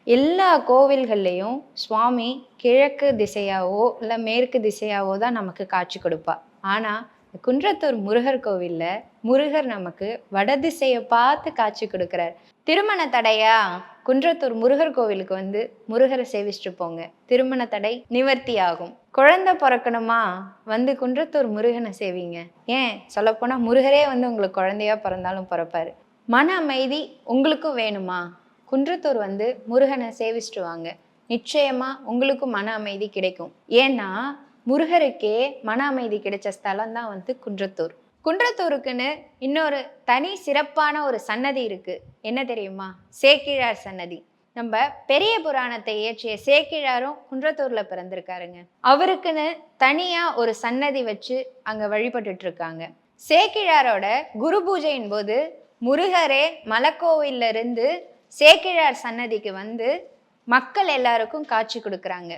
எல்லா கோவில்கள்லையும் சுவாமி கிழக்கு திசையாவோ இல்லை மேற்கு திசையாவோ தான் நமக்கு காட்சி கொடுப்பா. ஆனால் குன்றத்தூர் முருகர் கோவில்ல முருகர் நமக்கு வடதிசையை பார்த்து காட்சி கொடுக்குறார். திருமண தடையா குன்றத்தூர் முருகர் கோவிலுக்கு வந்து முருகரை சேவிச்சுட்டு போங்க, திருமண தடை நிவர்த்தி ஆகும். குழந்தை பிறக்கணுமா வந்து குன்றத்தூர் முருகனை சேவிங்க. ஏன் சொல்லப்போனா முருகரே வந்து உங்களுக்கு குழந்தையா பிறந்தாலும் பிறப்பாரு. மன அமைதி உங்களுக்கும் வேணுமா, குன்றத்தூர் வந்து முருகனை சேவிச்சுட்டு வாங்க, நிச்சயமா உங்களுக்கும் மன அமைதி கிடைக்கும். ஏன்னா முருகருக்கே மன அமைதி கிடைச்ச ஸ்தலம் தான் வந்து குன்றத்தூர். குன்றத்தூருக்குன்னு இன்னொரு தனி சிறப்பான ஒரு சன்னதி இருக்கு. என்ன தெரியுமா? சேக்கிழார் சன்னதி. நம்ம பெரிய புராணத்தை இயற்றிய சேக்கிழாரும் குன்றத்தூர்ல பிறந்திருக்காருங்க. அவருக்குன்னு தனியா ஒரு சன்னதி வச்சு அங்க வழிபட்டுட்டு இருக்காங்க. சேக்கிழாரோட குரு பூஜையின் போது முருகரே மலைக்கோவில்ல இருந்து சேக்கிழார் சன்னதிக்கு வந்து மக்கள் எல்லாருக்கும் காட்சி கொடுக்குறாங்க.